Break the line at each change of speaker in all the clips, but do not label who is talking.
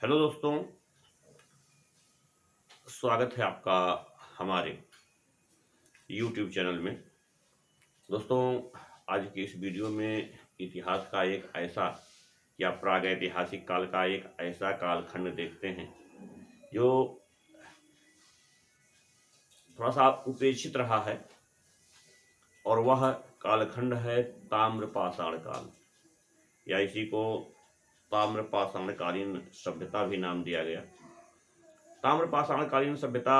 Hello दोस्तों, स्वागत है आपका हमारे यूट्यूब चैनल में। दोस्तों, आज की इस वीडियो में इतिहास का एक ऐसा या प्रागैतिहासिक काल का एक ऐसा कालखंड देखते हैं जो थोड़ा सा उपेक्षित रहा है, और वह कालखंड है ताम्रपाषाण काल, या इसी को ताम्रपाषाणकालीन सभ्यता भी नाम दिया गया। ताम्रपाषाणकालीन सभ्यता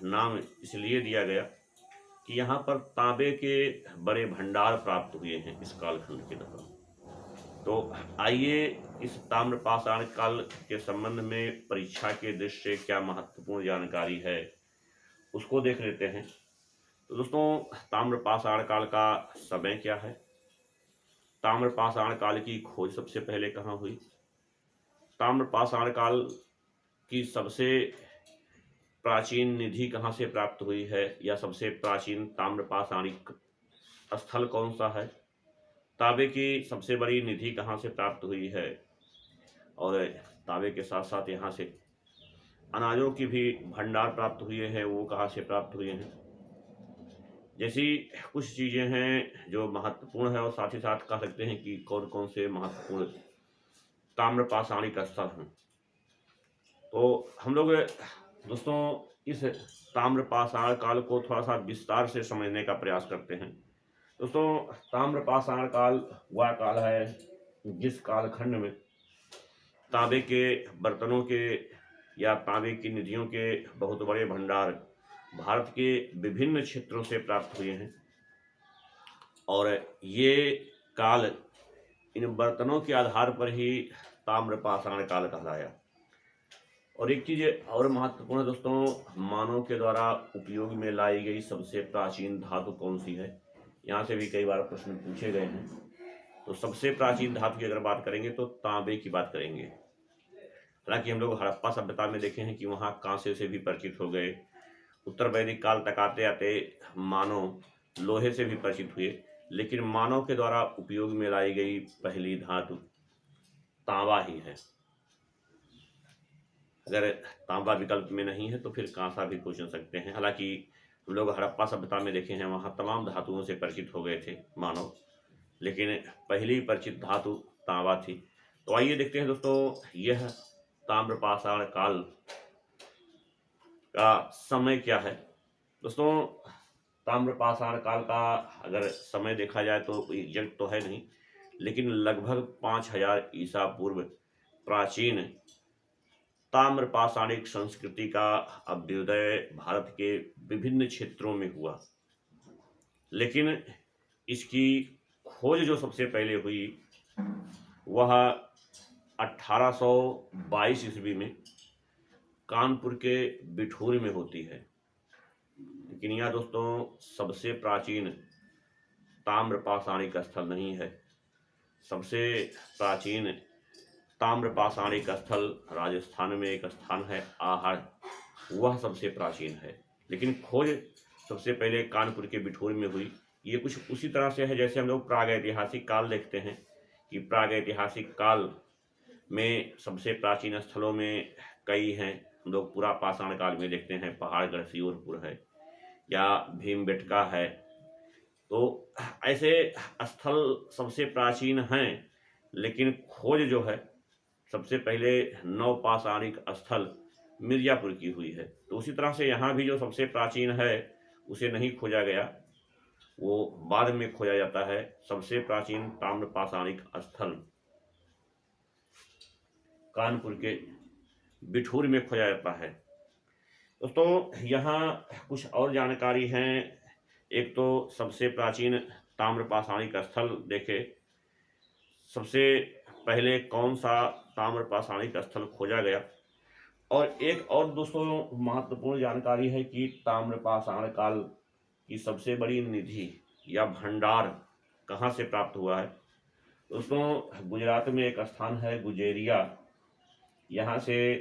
नाम इसलिए दिया गया कि यहाँ पर तांबे के बड़े भंडार प्राप्त हुए हैं इस कालखंड के दौरान। तो आइए इस ताम्रपाषाण काल के संबंध में परीक्षा के दृष्टि से क्या महत्वपूर्ण जानकारी है उसको देख लेते हैं। तो दोस्तों, ताम्रपाषाण काल का समय क्या है, ताम्रपाषाण काल की खोज सबसे पहले कहाँ हुई, ताम्रपाषाण काल की सबसे प्राचीन निधि कहाँ से प्राप्त हुई है, या सबसे प्राचीन ताम्रपाषाणिक स्थल कौन सा है, तांबे की सबसे बड़ी निधि कहाँ से प्राप्त हुई है, और तांबे के साथ साथ यहाँ से अनाजों की भी भंडार प्राप्त हुए हैं, वो कहाँ से प्राप्त हुए हैं, जैसी कुछ चीज़ें हैं जो महत्वपूर्ण है। और साथ ही साथ कह सकते हैं कि कौन कौन से महत्वपूर्ण ताम्रपाषाणिक स्थल हैं। तो हम लोग दोस्तों इस ताम्रपाषाण काल को थोड़ा सा विस्तार से समझने का प्रयास करते हैं। दोस्तों, ताम्रपाषाण काल वह काल है जिस कालखंड में तांबे के बर्तनों के या तांबे की निधियों के बहुत बड़े भंडार भारत के विभिन्न क्षेत्रों से प्राप्त हुए हैं, और ये काल इन बर्तनों के आधार पर ही ताम्रपाषाण काल कहलाया। और एक चीज़ और महत्वपूर्ण है दोस्तों, मानव के द्वारा उपयोग में लाई गई सबसे प्राचीन धातु कौन सी है, यहाँ से भी कई बार प्रश्न पूछे गए हैं। तो सबसे प्राचीन धातु की अगर बात करेंगे तो तांबे की बात करेंगे। हालांकि हम लोग हड़प्पा सभ्यता में देखे हैं कि वहाँ कांसे से भी परिचित हो गए, उत्तर वैदिक काल तक आते आते मानव लोहे से भी परिचित हुए, लेकिन मानव के द्वारा उपयोग में लाई गई पहली धातु तांबा ही है। अगर तांबा विकल्प में नहीं है तो फिर कांसा भी पूछ सकते हैं। हालांकि हम लोग हड़प्पा सभ्यता में देखे हैं, वहाँ तमाम धातुओं से परिचित हो गए थे मानव, लेकिन पहली परिचित धातु तांबा थी। तो आइए देखते हैं दोस्तों, यह ताम्रपाषाण काल का समय क्या है। दोस्तों, ताम्रपाषाण काल का अगर समय देखा जाए तो एग्जैक्ट तो है नहीं, लेकिन लगभग 5000 ईसा पूर्व प्राचीन ताम्रपाषाणिक संस्कृति का अभ्युदय भारत के विभिन्न क्षेत्रों में हुआ। लेकिन इसकी खोज जो सबसे पहले हुई वह 1822 ईस्वी में कानपुर के बिठूर में होती है। लेकिन यह दोस्तों सबसे प्राचीन ताम्रपाषाणिक स्थल नहीं है। सबसे प्राचीन ताम्रपाषाणिक स्थल राजस्थान में एक स्थान है आहड़, वह सबसे प्राचीन है। लेकिन खोज सबसे पहले कानपुर के बिठूर में हुई। ये कुछ उसी तरह से है जैसे हम लोग प्रागैतिहासिक काल देखते हैं कि प्रागैतिहासिक काल में सबसे प्राचीन स्थलों में कई हैं। हम लोग पूरा पाषाण काल में देखते हैं, पहाड़गढ़ सियोरपुर है या भीमबेटका है। तो ऐसे स्थल सबसे प्राचीन हैं, लेकिन खोज जो है सबसे पहले नवपाषाणिक स्थल मिर्जापुर की हुई है। तो उसी तरह से यहाँ भी जो सबसे प्राचीन है उसे नहीं खोजा गया, वो बाद में खोजा जाता है। सबसे प्राचीन ताम्रपाषाणिक स्थल कानपुर के बिठूर में खोजा जाता है। दोस्तों, यहाँ कुछ और जानकारी हैं। एक तो सबसे प्राचीन ताम्रपाषाणिक स्थल देखे, सबसे पहले कौन सा ताम्रपाषाणिक स्थल खोजा गया, और एक और दोस्तों महत्वपूर्ण जानकारी है कि ताम्रपाषाण काल की सबसे बड़ी निधि या भंडार कहाँ से प्राप्त हुआ है। दोस्तों, गुजरात में एक स्थान है गुजेरिया, यहाँ से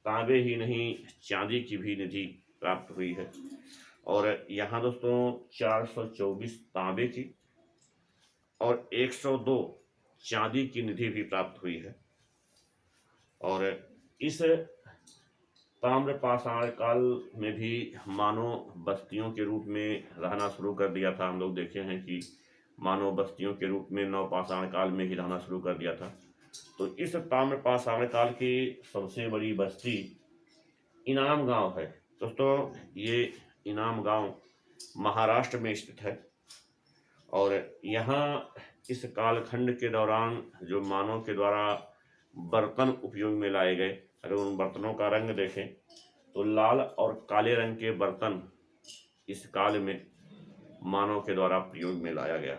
तांबे ही नहीं चांदी की भी निधि प्राप्त हुई है। और यहाँ दोस्तों 424 तांबे की और 102 चांदी की निधि भी प्राप्त हुई है। और इस ताम्रपाषाण काल में भी मानव बस्तियों के रूप में रहना शुरू कर दिया था। हम लोग देखे हैं कि मानव बस्तियों के रूप में नवपाषाण काल में ही रहना शुरू कर दिया था। तो इस ताम्रपाषाण काल की सबसे बड़ी बस्ती इनाम गांव है। दोस्तों, ये इनाम गांव महाराष्ट्र में स्थित है और यहाँ इस कालखंड के दौरान जो मानव के द्वारा बर्तन उपयोग में लाए गए, अगर उन बर्तनों का रंग देखें तो लाल और काले रंग के बर्तन इस काल में मानव के द्वारा प्रयोग में लाया गया।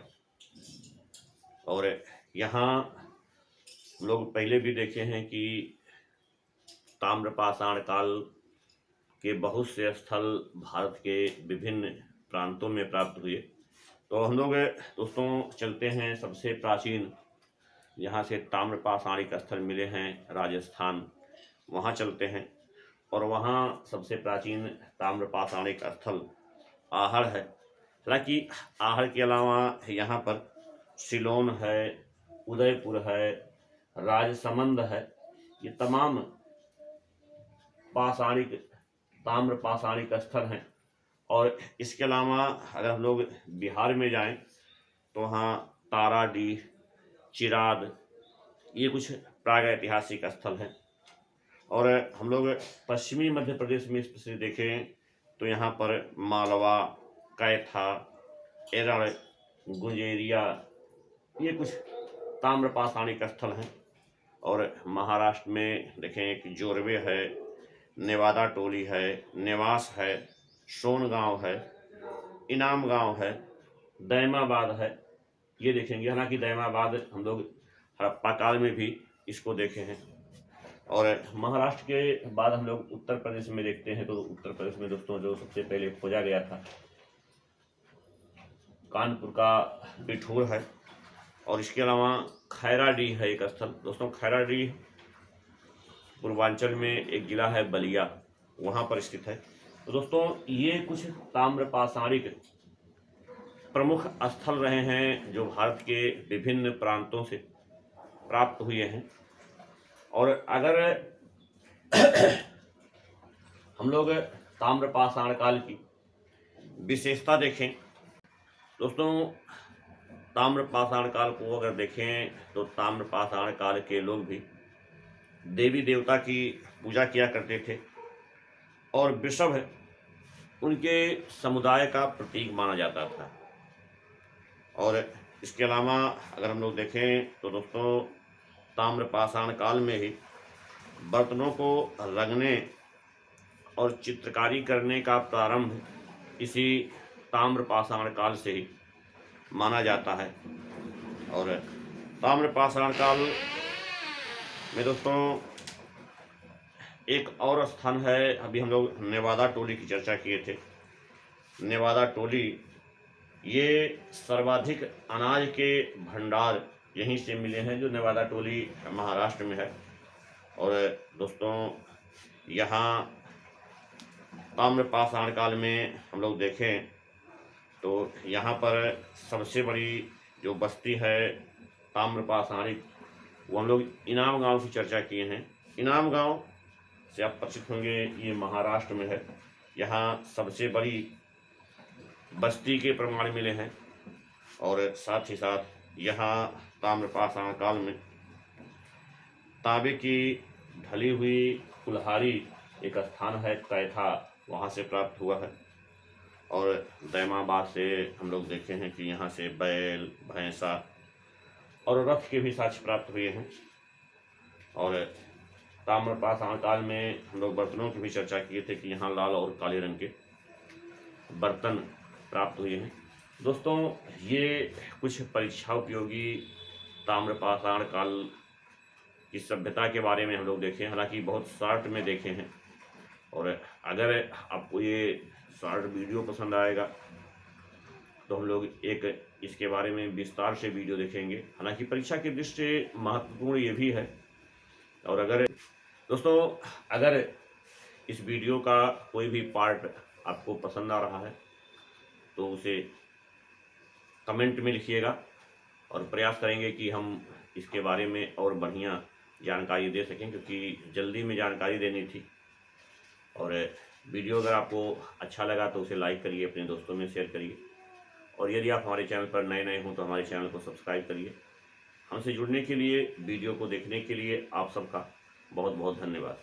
और यहाँ लोग पहले भी देखे हैं कि ताम्रपाषाण काल के बहुत से स्थल भारत के विभिन्न प्रांतों में प्राप्त हुए। तो हम लोग दोस्तों चलते हैं सबसे प्राचीन यहाँ से ताम्रपाषाणिक स्थल मिले हैं राजस्थान, वहाँ चलते हैं और वहाँ सबसे प्राचीन ताम्रपाषाणिक स्थल आहड़ है। हालांकि आहड़ के अलावा यहाँ पर सिलोन है, उदयपुर है, राजसमंद है, ये तमाम पाषाणिक ताम्रपाषाणिक स्थल हैं। और इसके अलावा अगर हम लोग बिहार में जाएं तो वहाँ ताराडीह, चिराद, ये कुछ प्रागैतिहासिक स्थल हैं। और हम लोग पश्चिमी मध्य प्रदेश में स्पेशली देखें तो यहाँ पर मालवा, कैथा, एरड़, गुंजेरिया, ये कुछ ताम्रपाषाणिक स्थल हैं। और महाराष्ट्र में देखें कि जोरवे है, नेवादा टोली है, नेवास है, सोनगांव है, इनाम गांव है, दैमाबाद है, ये देखेंगे। हालांकि दैमाबाद हम लोग हड़प्पा काल में भी इसको देखे हैं। और महाराष्ट्र के बाद हम लोग उत्तर प्रदेश में देखते हैं तो उत्तर प्रदेश में दोस्तों जो सबसे पहले खोजा गया था कानपुर का बिठूर है। और इसके अलावा खैराडीह है एक स्थल। दोस्तों, खैराडीह पूर्वांचल में एक जिला है बलिया, वहाँ पर स्थित है। तो दोस्तों, ये कुछ ताम्रपाषाणिक प्रमुख स्थल रहे हैं जो भारत के विभिन्न प्रांतों से प्राप्त हुए हैं। और अगर हम लोग ताम्रपाषाण काल की विशेषता देखें दोस्तों, ताम्रपाषाण काल को अगर देखें तो ताम्रपाषाण काल के लोग भी देवी देवता की पूजा किया करते थे और वृषभ उनके समुदाय का प्रतीक माना जाता था। और इसके अलावा अगर हम लोग देखें तो दोस्तों, ताम्रपाषाण काल में ही बर्तनों को रंगने और चित्रकारी करने का प्रारंभ इसी ताम्रपाषाण काल से ही माना जाता है। और ताम्रपाषाण काल में दोस्तों एक और स्थान है, अभी हम लोग नेवादा टोली की चर्चा किए थे। नेवादा टोली ये सर्वाधिक अनाज के भंडार यहीं से मिले हैं, जो नेवादा टोली महाराष्ट्र में है। और दोस्तों, यहाँ ताम्रपाषाण काल में हम लोग देखें तो यहाँ पर सबसे बड़ी जो बस्ती है ताम्रपाषाणिक, वो हम लोग इनाम गांव की चर्चा किए हैं। इनाम गांव से आप परिचित होंगे, ये महाराष्ट्र में है। यहाँ सबसे बड़ी बस्ती के प्रमाण मिले हैं। और साथ ही साथ यहाँ ताम्रपाषाण काल में तांबे की ढली हुई कुल्हाड़ी एक स्थान है कैथा, वहाँ से प्राप्त हुआ है। और दैमाबाद से हम लोग देखे हैं कि यहाँ से बैल, भैंसा और रथ के भी साक्ष्य प्राप्त हुए हैं। और ताम्रपाषाण काल में हम लोग बर्तनों की भी चर्चा किए थे कि यहाँ लाल और काले रंग के बर्तन प्राप्त हुए हैं। दोस्तों, ये कुछ परीक्षा उपयोगी ताम्रपाषाण काल की सभ्यता के बारे में हम लोग देखें, हालांकि बहुत शॉर्ट में देखे हैं। और अगर आपको ये शॉर्ट वीडियो पसंद आएगा तो हम लोग एक इसके बारे में विस्तार से वीडियो देखेंगे। हालांकि परीक्षा की दृष्टि से महत्वपूर्ण ये भी है। और अगर दोस्तों, अगर इस वीडियो का कोई भी पार्ट आपको पसंद आ रहा है तो उसे कमेंट में लिखिएगा और प्रयास करेंगे कि हम इसके बारे में और बढ़िया जानकारी दे सकें, क्योंकि जल्दी में जानकारी देनी थी। और वीडियो अगर आपको अच्छा लगा तो उसे लाइक करिए, अपने दोस्तों में शेयर करिए, और यदि आप हमारे चैनल पर नए हों तो हमारे चैनल को सब्सक्राइब करिए। हमसे जुड़ने के लिए, वीडियो को देखने के लिए आप सबका बहुत बहुत धन्यवाद।